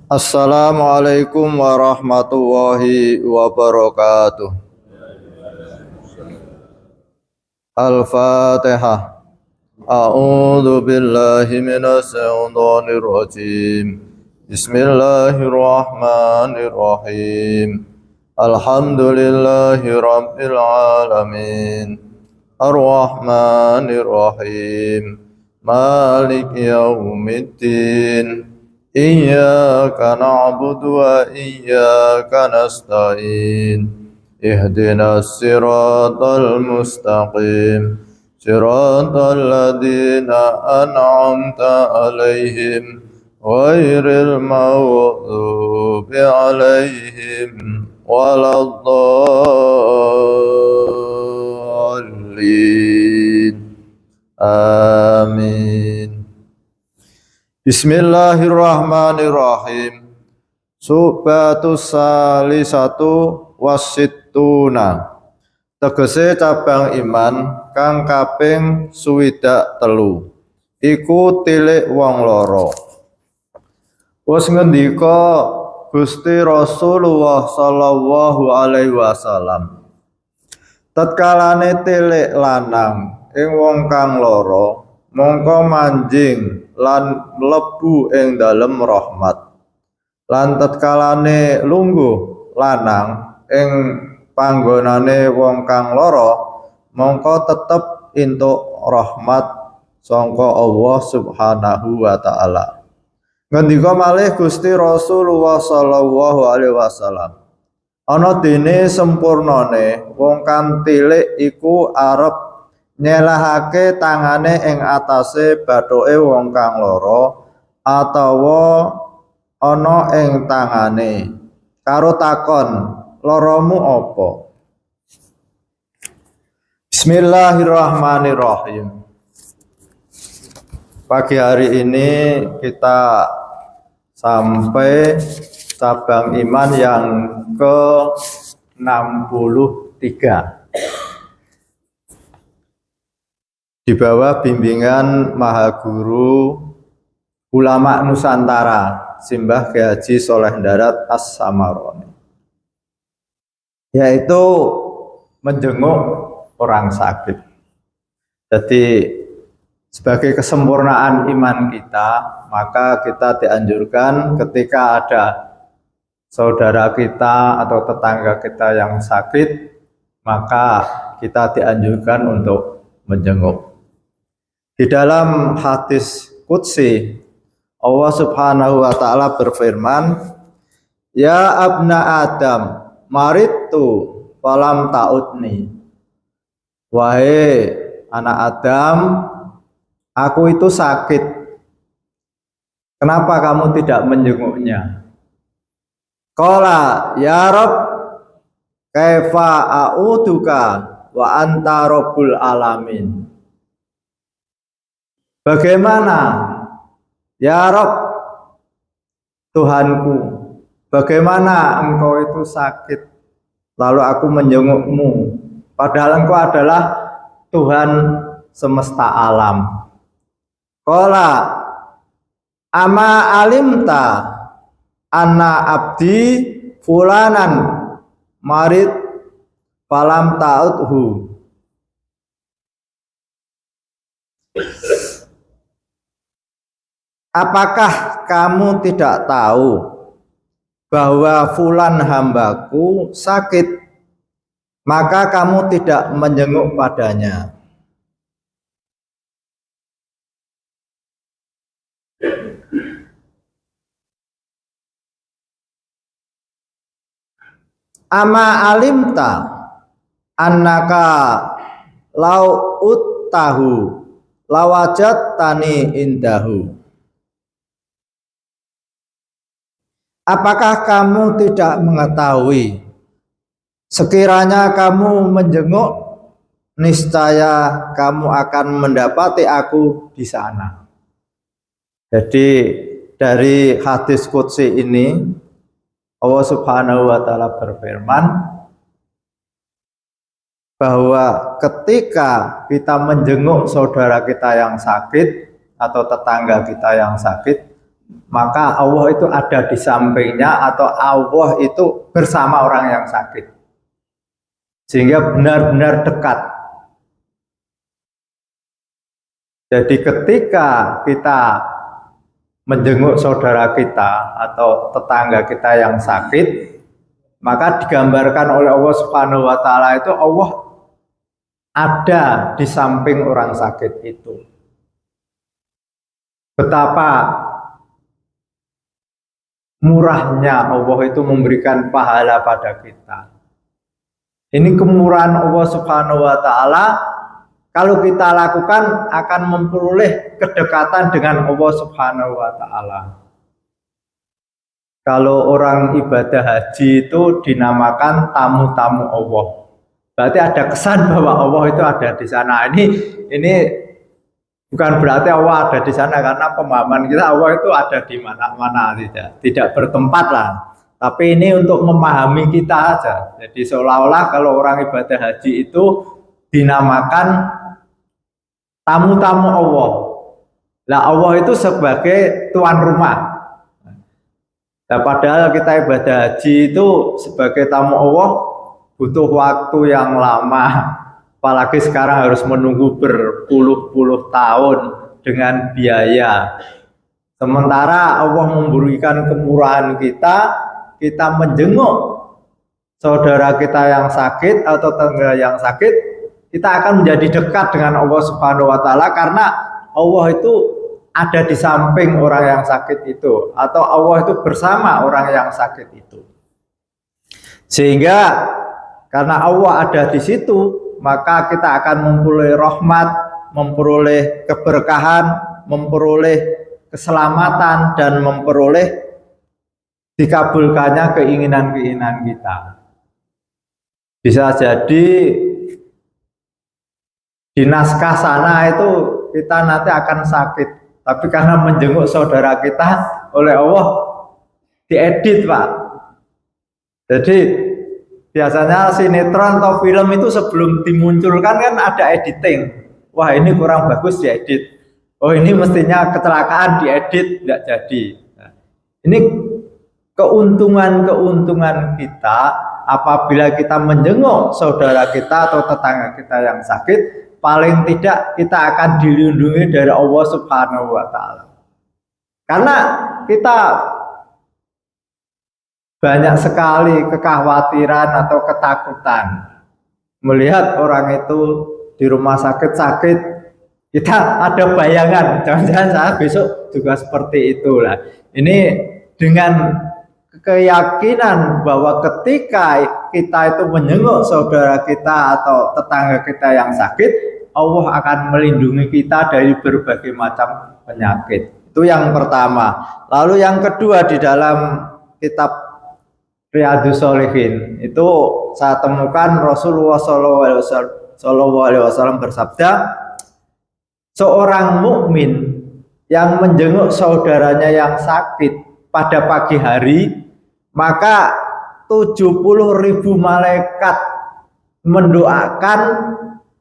Assalamualaikum warahmatullahi wabarakatuh. Al-Fatihah. A'udzu billahi minasy syaithanir rajim. Bismillahirrahmanirrahim. Alhamdulillahi rabbil alamin. Ar-Rahmanir Rahim. Maliki yaumiddin. Iyyaka na'budu wa iyyaka nasta'in. Ihdinas siratal mustaqim. Siratal ladzina an'amta 'alaihim ghairil maghdubi 'alaihim waladdallin. Amin. Bismillahirrahmanirrahim. Subatus salisatu wasittuna. Tegese cabang iman kang kaping 63 iku tilik wong loro. Wis ngendika Gusti Rasulullah sallallahu alaihi wasallam, tatkalane tilik lanang ing wong kang loro mongko manjing lan mlebu ing dalem rahmat. Lan tatkalane lungguh lanang ing panggonane wong kang lara mongko tetep entuk rahmat sangka Allah Subhanahu wa taala. Ngendika malih Gusti Rasulullah sallallahu alaihi wasallam, ana dene sempurnane wong kang tilik iku arep nyelahake tangane ing atase bathuke wong kang lara atawa ana ing tangane karo takon, laramu apa? Bismillahirrahmanirrahim. Pagi hari ini kita sampai cabang iman yang ke-63 di bawah bimbingan Maha Guru Ulama Nusantara Simbah Kyai Haji Sholeh Darat As-Samaroni, yaitu menjenguk orang sakit. Jadi sebagai kesempurnaan iman kita, maka kita dianjurkan ketika ada saudara kita atau tetangga kita yang sakit, maka kita dianjurkan untuk menjenguk. Di dalam hadis qudsi Allah Subhanahu wa taala berfirman, "Ya abna Adam, maridtu falam ta'udni." Wahai anak Adam, aku itu sakit. Kenapa kamu tidak menjenguknya? Qala ya Rabb, kaifa a'uduka wa anta rabbul alamin. Bagaimana ya Rabb, Tuhanku, bagaimana engkau itu sakit lalu aku menjengukmu, padahal engkau adalah Tuhan semesta alam. Qala ama alimta anna abdi fulanan marid falam ta'udhu. Apakah kamu tidak tahu bahwa fulan hambaku sakit, maka kamu tidak menjenguk padanya? Ama alimta annaka lau uttahu lawajat tani indahu. Apakah kamu tidak mengetahui sekiranya kamu menjenguk, niscaya kamu akan mendapati aku di sana. Jadi dari hadis qudsi ini Allah Subhanahu wa taala berfirman bahwa ketika kita menjenguk saudara kita yang sakit atau tetangga kita yang sakit, maka Allah itu ada di sampingnya atau Allah itu bersama orang yang sakit. Sehingga benar-benar dekat. Jadi ketika kita menjenguk saudara kita atau tetangga kita yang sakit, maka digambarkan oleh Allah Subhanahu wa taala itu Allah ada di samping orang sakit itu. Betapa murahnya Allah itu memberikan pahala pada kita. Ini kemurahan Allah Subhanahu wa taala, kalau kita lakukan akan memperoleh kedekatan dengan Allah Subhanahu wa taala. Kalau orang ibadah haji itu dinamakan tamu-tamu Allah. Berarti ada kesan bahwa Allah itu ada di sana. Ini bukan berarti Allah ada di sana, karena pemahaman kita Allah itu ada di mana-mana, tidak bertempat lah. Tapi ini untuk memahami kita aja. Jadi seolah-olah kalau orang ibadah haji itu dinamakan tamu-tamu Allah. Nah, Allah itu sebagai tuan rumah. Nah, padahal kita ibadah haji itu sebagai tamu Allah butuh waktu yang lama. Apalagi sekarang harus menunggu berpuluh-puluh tahun dengan biaya. Sementara Allah memberikan kemurahan kita menjenguk saudara kita yang sakit atau tetangga yang sakit, kita akan menjadi dekat dengan Allah Subhanahu wa taala, karena Allah itu ada di samping orang yang sakit itu, atau Allah itu bersama orang yang sakit itu. Sehingga karena Allah ada di situ, maka kita akan memperoleh rahmat, memperoleh keberkahan, memperoleh keselamatan, dan memperoleh dikabulkannya keinginan-keinginan kita. Bisa jadi di naskah sana itu kita nanti akan sakit, tapi karena menjenguk saudara kita oleh Allah diedit, Pak. Jadi biasanya sinetron atau film itu sebelum dimunculkan kan ada editing. Wah, ini kurang bagus diedit. Oh, ini mestinya kecelakaan diedit, tidak jadi. Nah, ini keuntungan kita apabila kita menjenguk saudara kita atau tetangga kita yang sakit, paling tidak kita akan dilindungi dari Allah Subhanahu wa taala. Karena kita banyak sekali kekhawatiran atau ketakutan melihat orang itu di rumah sakit, kita ada bayangan, jangan-jangan saya besok juga seperti itulah. Ini dengan keyakinan bahwa ketika kita itu menjenguk saudara kita atau tetangga kita yang sakit, Allah akan melindungi kita dari berbagai macam penyakit. Itu yang pertama. Lalu yang kedua, di dalam kitab Riyadhus Shalihin itu saya temukan Rasulullah SAW bersabda, seorang mukmin yang menjenguk saudaranya yang sakit pada pagi hari, maka 70.000 malaikat mendoakan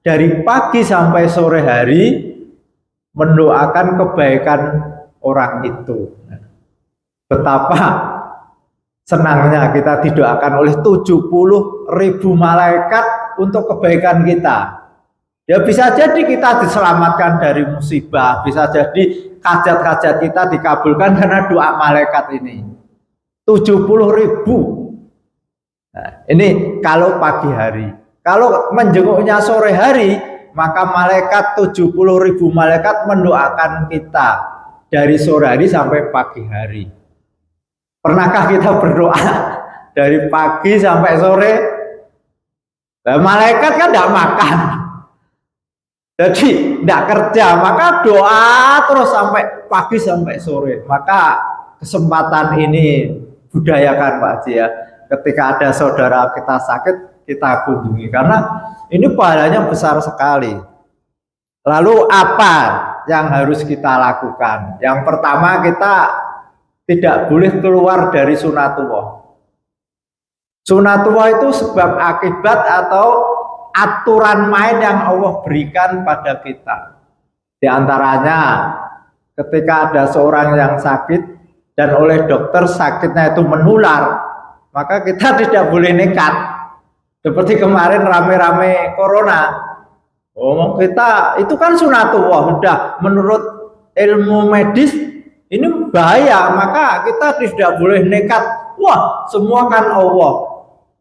dari pagi sampai sore hari, mendoakan kebaikan orang itu. Betapa senangnya kita didoakan oleh 70.000 malaikat untuk kebaikan kita. Ya, bisa jadi kita diselamatkan dari musibah, bisa jadi hajat-hajat kita dikabulkan karena doa malaikat ini. 70.000. Nah, ini kalau pagi hari. Kalau menjenguknya sore hari, maka malaikat 70.000 malaikat mendoakan kita dari sore hari sampai pagi hari. Pernahkah kita berdoa dari pagi sampai sore? Nah, malaikat kan tidak makan, jadi tidak kerja, maka doa terus sampai pagi sampai sore. Maka kesempatan ini budayakan, Pak Haji, ya. Ketika ada saudara kita sakit, kita kunjungi, karena ini pahalanya besar sekali. Lalu apa yang harus kita lakukan? Yang pertama, kita tidak boleh keluar dari sunatullah. Sunatullah itu sebab akibat atau aturan main yang Allah berikan pada kita. Di antaranya ketika ada seorang yang sakit, dan oleh dokter sakitnya itu menular, maka kita tidak boleh nekat. Seperti kemarin rame-rame corona. Oh, kita itu kan sunatullah, sudah menurut ilmu medis ini bahaya, maka kita tidak boleh nekat. Wah, semua kan Allah.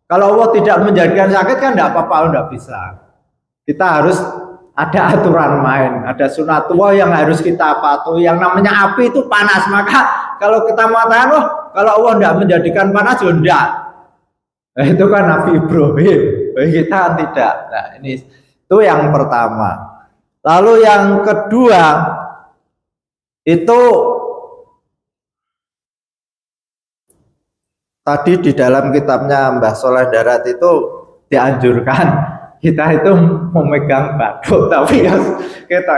Kalau Allah tidak menjadikan sakit kan tidak apa-apa, tidak bisa. Kita harus ada aturan main, ada sunatullah yang harus kita patuhi. Yang namanya api itu panas, maka kalau kita mengatakan, oh kalau Allah tidak menjadikan panas, ya enggak. Nah, itu kan Nabi Ibrahim, kita tidak. Nah, ini itu yang pertama. Lalu yang kedua itu tadi di dalam kitabnya Mbah Soleh Darat itu dianjurkan kita itu memegang batu, tapi ya kita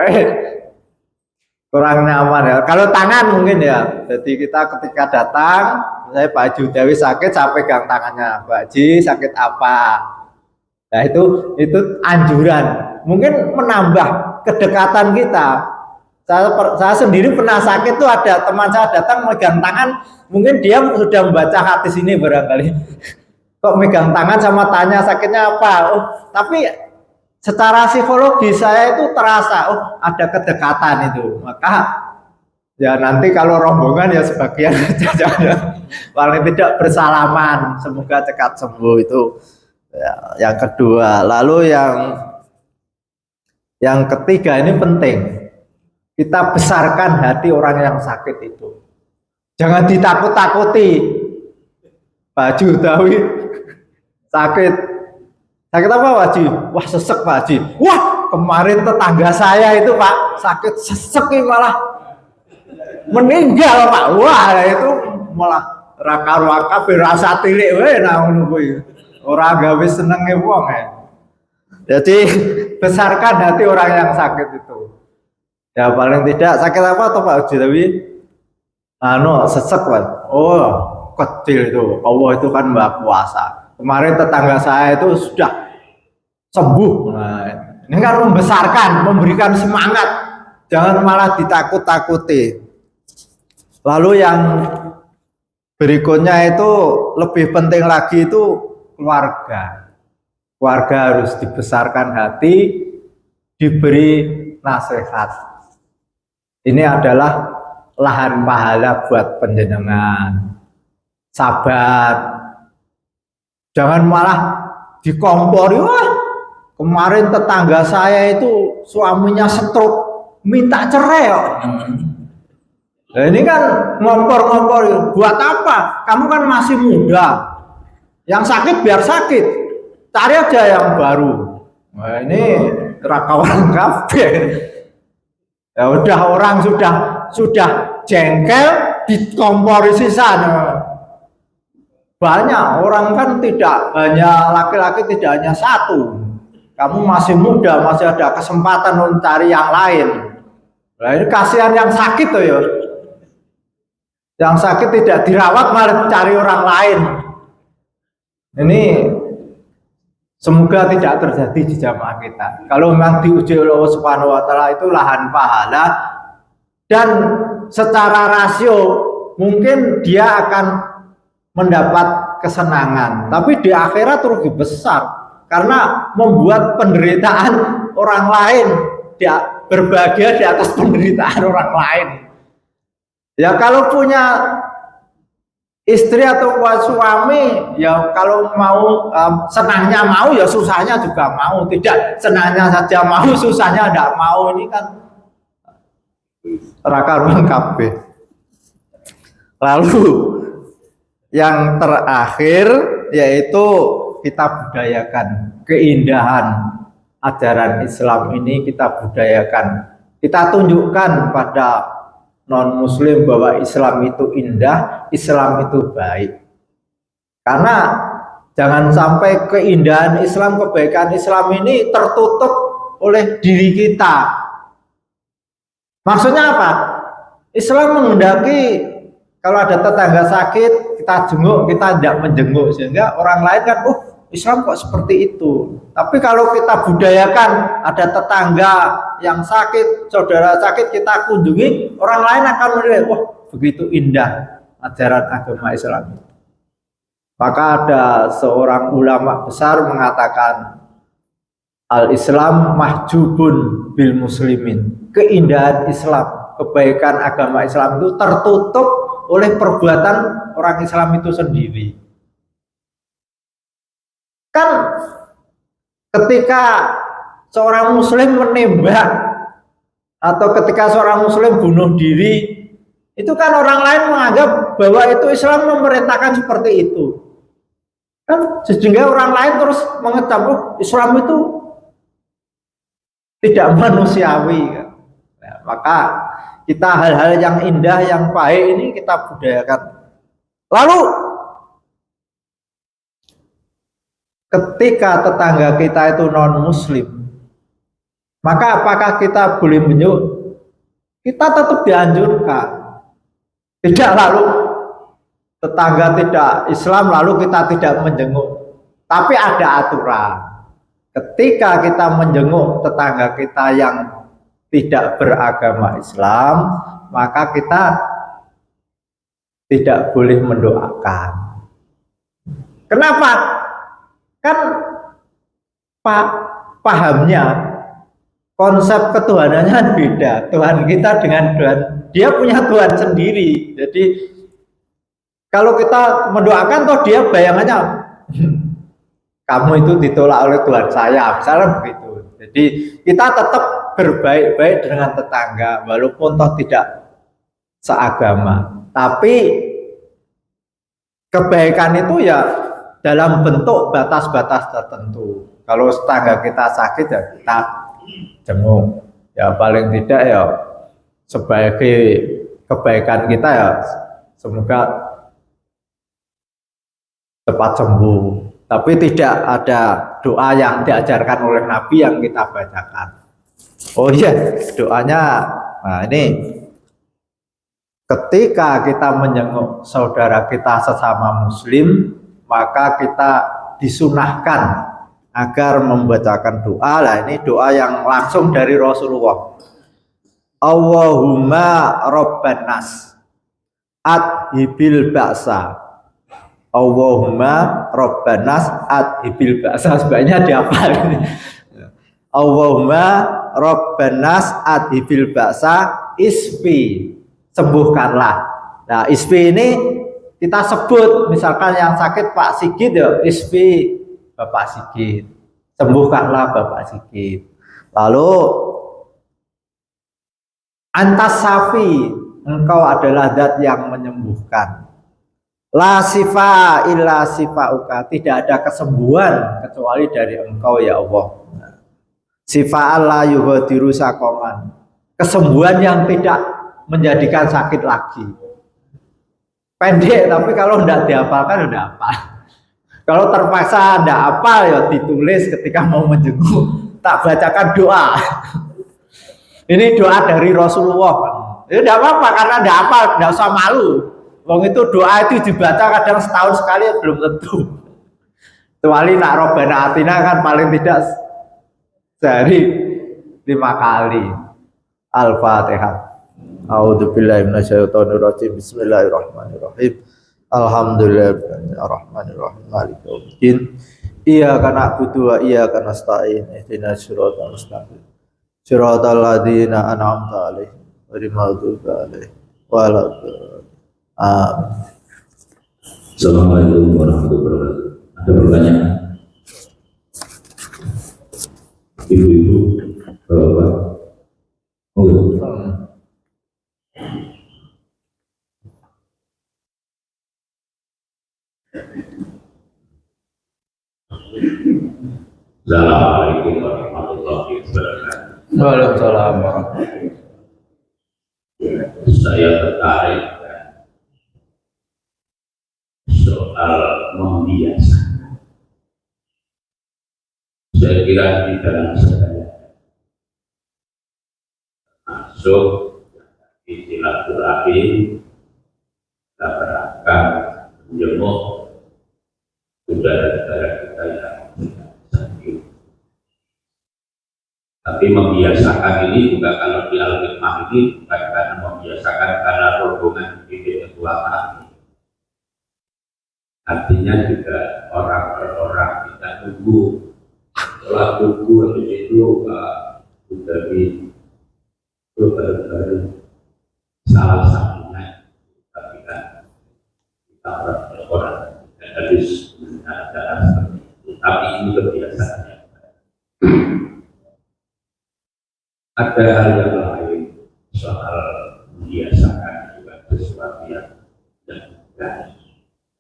kurang nyaman ya. Kalau tangan mungkin ya, jadi kita ketika datang, saya Pak Haji Dewi sakit, saya pegang tangannya, Pak Haji sakit apa? Nah itu anjuran, mungkin menambah kedekatan kita. Saya sendiri pernah sakit tuh, ada teman saya datang megang tangan, mungkin dia sudah membaca hadis ini barangkali. Kok megang tangan sama tanya sakitnya apa? Oh, tapi secara psikologi saya itu terasa, oh ada kedekatan itu. Maka ya nanti kalau rombongan ya sebagian saja, paling tidak bersalaman, semoga cepat sembuh itu. Ya, yang kedua. Lalu yang ketiga ini penting, kita besarkan hati orang yang sakit itu. Jangan ditakut-takuti. Pak Haji Dawi sakit apa Pak Haji? Wah sesek Pak Haji. Wah kemarin tetangga saya itu Pak sakit sesek malah meninggal Pak. Wah itu malah raka-raka berasa tilik wae nang ngono kuwi. Ora gawe senenge wong ya. Jadi besarkan hati orang yang sakit itu. Ya paling tidak sakit apa toh Pak Haji Dawi? Sesek Pak. Oh kecil itu, Allah itu kan Maha Kuasa. Kemarin tetangga saya itu sudah sembuh. Nah, ini kan membesarkan, memberikan semangat, jangan malah ditakut-takuti. Lalu yang berikutnya itu lebih penting lagi itu keluarga. Keluarga harus dibesarkan hati, diberi nasihat. Ini adalah lahan pahala buat panjenengan. Sabar, jangan malah dikompori. Wah kemarin tetangga saya itu suaminya stroke, minta cerai kok. Nah, ini kan ngompor-ngompor, buat apa? Kamu kan masih muda, yang sakit biar sakit, cari aja yang baru. Nah, ini rakawan kafe. Ya udah, orang sudah jengkel, dikompori sisanya. Banyak orang kan tidak hanya laki-laki, tidak hanya satu. Kamu masih muda, masih ada kesempatan untuk cari yang lain. Nah ini kasihan yang sakit tuh ya. Yang sakit tidak dirawat malah cari orang lain. Ini semoga tidak terjadi di jamaah kita. Kalau memang diuji oleh Allah Subhanahu wa taala itu lahan pahala, dan secara rasio mungkin dia akan mendapat kesenangan, tapi di akhirat rugi besar karena membuat penderitaan orang lain, dia berbahagia di atas penderitaan orang lain. Ya kalau punya istri atau suami, ya kalau mau senangnya mau, ya susahnya juga mau. Tidak senangnya saja mau, susahnya tidak mau. Ini kan raka ruang kabeh. Lalu yang terakhir yaitu kita budayakan keindahan ajaran Islam ini, kita budayakan, kita tunjukkan pada non muslim bahwa Islam itu indah, Islam itu baik. Karena jangan sampai keindahan Islam, kebaikan Islam ini tertutup oleh diri kita. Maksudnya apa? Islam menghendaki kalau ada tetangga sakit, kita jenguk, kita tidak menjenguk, sehingga orang lain kan, oh Islam kok seperti itu. Tapi kalau kita budayakan, ada tetangga yang sakit, saudara sakit, kita kunjungi, orang lain akan melihat, wah begitu indah ajaran agama Islam. Maka ada seorang ulama besar mengatakan al-Islam mahjubun bil muslimin. Keindahan Islam, kebaikan agama Islam itu tertutup oleh perbuatan orang Islam itu sendiri. Kan ketika seorang muslim menembak atau ketika seorang muslim bunuh diri, itu kan orang lain menganggap bahwa itu Islam memerintahkan seperti itu. Kan sehingga orang lain terus mengecam, oh, Islam itu tidak manusiawi. Nah, maka kita hal-hal yang indah, yang baik ini kita budayakan. Lalu ketika tetangga kita itu non muslim, maka apakah kita boleh menyuk? Kita tetap dianjurkan. Tidak lalu tetangga tidak Islam lalu kita tidak menjenguk. Tapi ada aturan. Ketika kita menjenguk tetangga kita yang tidak beragama Islam, maka kita tidak boleh mendoakan. Kenapa? Kan pahamnya, konsep ketuhanannya beda. Tuhan kita dengan Tuhan, dia punya Tuhan sendiri. Jadi kalau kita mendoakan, toh dia bayangannya kamu itu ditolak oleh Tuhan saya, misalnya begitu. Jadi kita tetap berbaik-baik dengan tetangga walaupun toh tidak seagama. Tapi kebaikan itu ya dalam bentuk batas-batas tertentu. Kalau tetangga kita sakit ya kita jenguk. Ya paling tidak ya sebagai kebaikan kita ya semoga cepat sembuh. Tapi tidak ada doa yang diajarkan oleh Nabi yang kita bacakan. Oh iya, doanya, nah ini ketika kita menjenguk saudara kita sesama muslim, maka kita disunahkan agar membacakan doa. Lah ini doa yang langsung dari Rasulullah. Allahumma rabban nas adhibil ba'sa. Allahumma rabban nas adhibil ba'sa. Sebaiknya dihafal. Allahumma rabban nas adhibil ba'sa isfi, sembuhkanlah. Nah, isfi ini kita sebut, misalkan yang sakit Pak Sigit ya isfi Bapak Sigit, sembuhkanlah Bapak Sigit. Lalu antas safi, engkau adalah zat yang menyembuhkan. La sifa illa sifauka, tidak ada kesembuhan kecuali dari engkau ya Allah. Sifa Allah yughadiru sakoman, kesembuhan yang tidak menjadikan sakit lagi. Pendek, tapi kalau tidak dihafalkan udah apa. Kalau terpaksa tidak apa ya ditulis ketika mau menjenguk, tak bacakan doa. Ini doa dari Rasulullah. Ya tidak apa-apa karena tidak apa, tidak usah malu. Wong itu doa itu dibaca kadang setahun sekali belum tentu. Kecuali nak Robbana Atina kan paling tidak sehari 5 kali. Al-Fatihah. A'udzubillahi minasyaitonirrajim. Bismillahirrahmanirrahim. Alhamdulillahirrahmanirrahim. Maliki yaumiddin. Iyyaka na'budu wa iyyaka nasta'in. Ihdinas siratal mustaqim. Siratal ladzina an'amta 'alaihim ghairil maghdubi 'alaihim waladdallin. Assalamualaikum warahmatullahi wabarakatuh. Ada pertanyaan? Ibu-ibu, bapak, oh. Assalamualaikum warahmatullahi wabarakatuh. Waalaikumsalam. Saya tertarik soal membiasakan. Saya kira di dalam saya masuk di silaturahim dalam rangka menjenguk saudara-saudara kita yang sakit. Tapi membiasakan ini juga kalau di Al-Hikmah ini bukan karena membiasakan karena rombongan di ketua kami. Artinya juga orang per orang kita tunggu. Setelah tunggu habis itu sudah di baru salah satunya, tapi kan kita orang per orang dan habis ada seperti itu. Tapi ini kebiasaannya. Ada hal yang lain soal membiasakan juga sesuatu yang tidak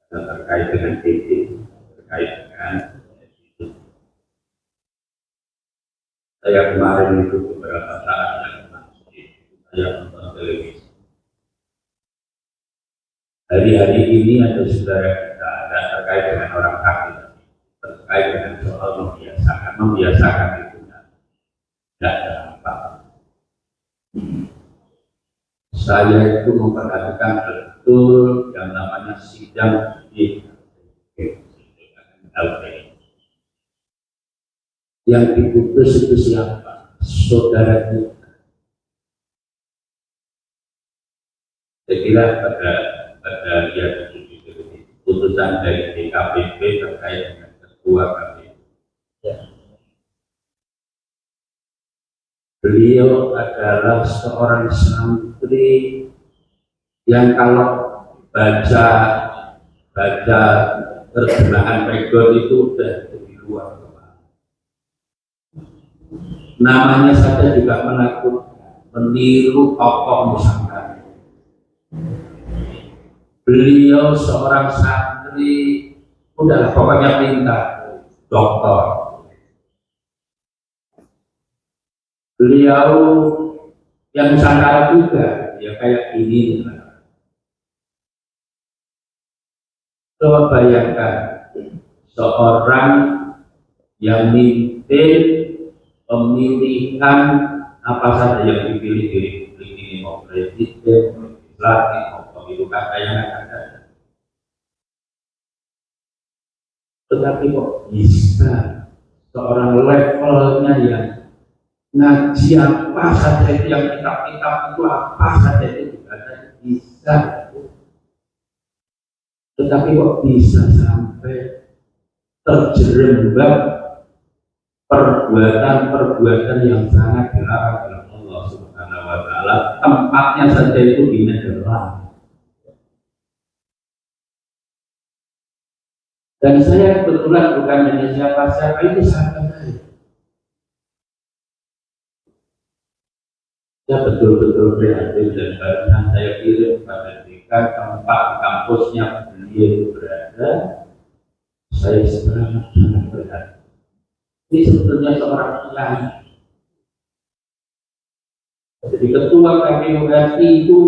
terkait dengan titik, terkait dengan itu. Saya kemarin itu beberapa saat yang masjid, saya nonton televisi. Hari-hari ini ada saudara kita ada terkait dengan orang kafir, terkait dengan soal membiasakan itu tidak ada apa. Saya itu memperhatikan betul yang namanya sidang di yang diputus itu siapa? Saudara kita. Saya kira pada lihat putusan dari DKPP terkait dengan ketua KPP. Ya. Beliau adalah seorang santri yang kalau baca terjemahan Pegon itu udah di luar kepala. Namanya saja juga menakutkan, meniru tokoh Nusantara. Beliau seorang santri, udah pokoknya pintar, doktor. Beliau yang Nusantara juga, ya kayak ini. Coba bayangkan seorang yang mimpin pemilihan apa saja yang dipilih di Republik ini, mau presiden, legislatif, mau pemilu kata yang ada. Tetapi kok bisa seorang levelnya yang ngaji apa saja itu, yang kitab-kitab itu apa saja itu juga ada, bisa. Tetapi kok bisa sampai terjerembab perbuatan yang sangat dilarang oleh Allah Subhanahu wa Ta'ala. Tempatnya saja itu di negara. Dan saya kebetulan bukan hanya siapa-siapa, itu sahabat saya. Saya betul-betul prihatin dan barusan saya kirim pada dekan tempat kampusnya beliau berada. Saya sangat prihatin. Ini sebetulnya seorang kiai. Jadi ketua KPURI itu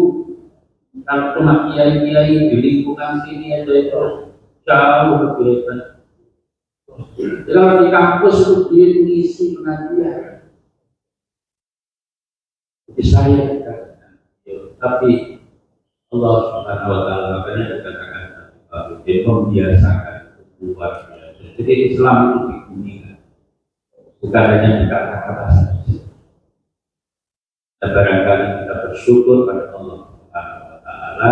kalau cuma kiai-kiai di lingkungan sini aja itu jauh lebih hebat. Kalau di kampus itu dia mengisi pengajian. Jadi saya katakan, tapi Allah Subhanahu wa Ta'ala makanya dikatakan dia membiasakan luar biasa. Jadi Islam itu dibunyikan, bukan hanya di kata-kata saja. Dan barangkali kita bersyukur pada Allah Subhanahu wa Ta'ala,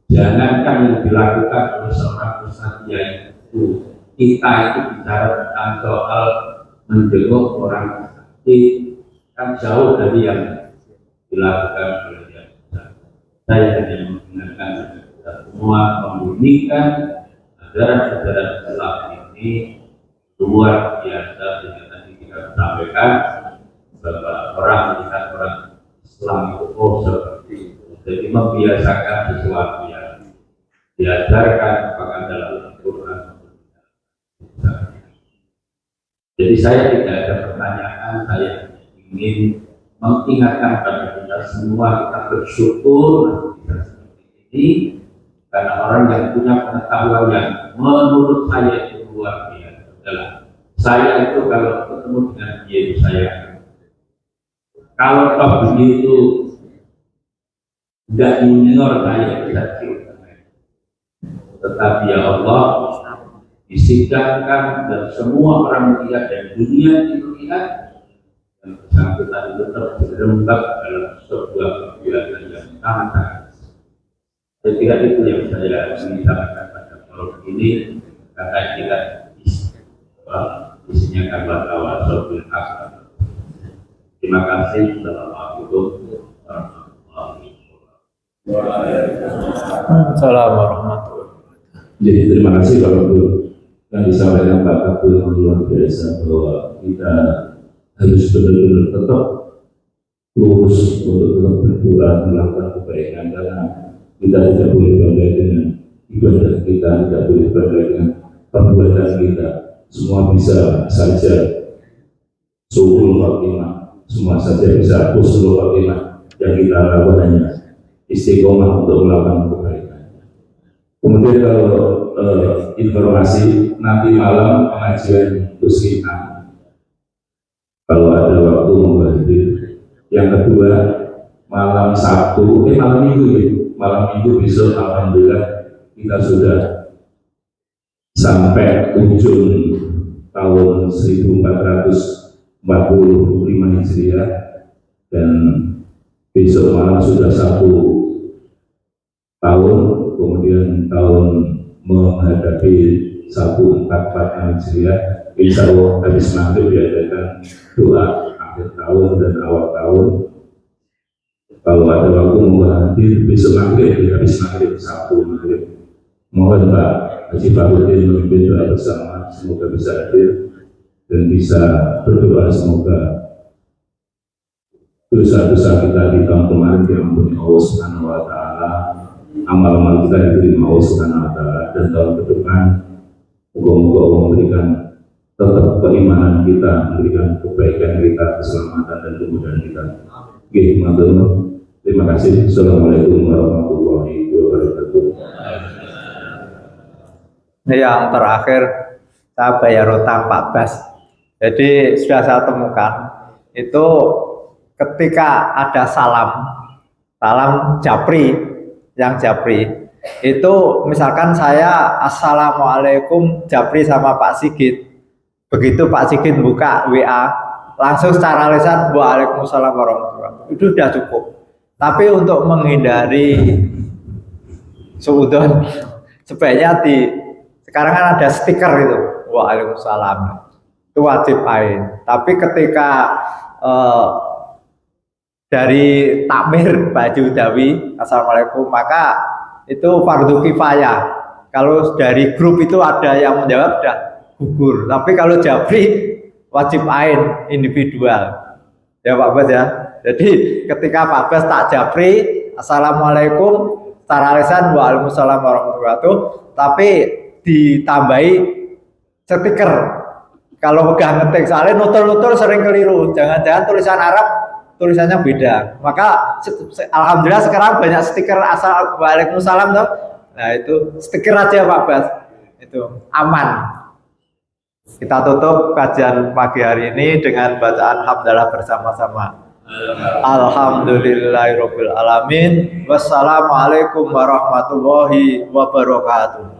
jangankan yang dilakukan oleh seorang ustaz yaitu kita itu bicara tentang soal menjenguk orang sakit, kan jauh dari yang dilakukan oleh dia. Saya hanya mengingatkan kita semua membunyikan ajaran-ajaran Islam ini luar biasa. Sehingga tadi kita sampaikan bahwa orang melihat orang Islam itu seperti itu. Jadi membiasakan sesuatu yang diajarkan apakah dalam Al-Quran. Jadi saya tidak ada pertanyaan, saya ingin mengingatkan pada kita semua, kita bersyukur kita seperti ini karena orang yang punya pengetahuan yang menurut saya itu luar biasa adalah saya itu kalau ketemu dengan dia itu saya kalau toh begitu tidak junior saya bisa cerita, tetapi ya Allah disidangkan dan semua orang melihat dan dunia itu lihat yang bersangkutan itu terjerembab dalam sebuah kebiasaan yang sangat. Saya kira itu yang saya ingin sampaikan pada kalau begini kata kita isinya kabar tawassul bil haq. Terima kasih. Assalamualaikum warahmatullahi wabarakatuh. Assalamualaikum warahmatullahi wabarakatuh. Jadi terima kasih Pak Abdul yang disampaikan Pak Abdul yang luar biasa bahwa kita harus benar-benar tetap lurus untuk tetap berdoa melakukan kebaikan karena kita tidak boleh bangga dengan ibadah kita, tidak boleh bangga dengan perbuatan kita. Semua bisa saja suhul khotimah, semua saja bisa husnul khotimah. Yang kita lakukan hanya istiqomah untuk melakukan kebaikan. Kemudian kalau informasi nanti malam pengajian Kusina, kalau ada waktu mau hadir. Yang kedua malam Sabtu, malam Minggu ya, malam Minggu besok alhamdulillah kita sudah sampai ujung tahun 1445 Hijriah dan besok malam sudah 1 tahun, kemudian tahun menghadapi 1446 Hijriah, insya Allah habis maghrib diadakan doa akhir tahun dan awal tahun. Kalau ada waktu mau hadir besok maghrib, habis maghrib Sabtu maghrib. Mohon Pak Haji Farudin memimpin doa bersama, semoga bisa hadir dan bisa berdoa semoga dosa-dosa kita di tahun kemarin diampuni Allah Subhanahu wa taala, amal-amal kita diterima Allah Subhanahu wa taala, dan tahun ke depan moga-moga Allah memberikan tetap keimanan kita, memberikan kebaikan kita, keselamatan dan kemudahan kita. Oke, teman-teman, terima kasih. Assalamualaikum warahmatullahi wabarakatuh. Yang terakhir saya bayar utang Pak Bas. Jadi sudah saya temukan itu ketika ada salam japri, yang japri itu misalkan saya assalamualaikum japri sama Pak Sigit, begitu Pak Sigit buka WA langsung secara lisan waalaikumsalam warahmatullahi wabarakatuh, itu sudah cukup. Tapi untuk menghindari suudon sebaiknya sekarang kan ada stiker itu waalaikumsalam, itu wajib ain. Tapi ketika dari takmir baju dawi assalamualaikum, maka itu fardu kifayah. Kalau dari grup itu ada yang menjawab sudah gugur. Tapi kalau japri wajib ain individual. Ya Pak Bas ya. Jadi ketika Pak Bas tak japri assalamualaikum, secara lisan waalaikumsalam warahmatullahi wabarakatuh, tapi ditambahi stiker. Kalau pegang ngetik soalnya nutul-nutul sering keliru. Jangan-jangan tulisan Arab tulisannya beda. Maka alhamdulillah sekarang banyak stiker asal waalaikumsalam toh. Nah itu stiker aja Pak Bas. Itu aman. Kita tutup kajian pagi hari ini dengan bacaan hamdalah bersama-sama. Alhamdulillahirabbil alamin. Wassalamualaikum warahmatullahi wabarakatuh.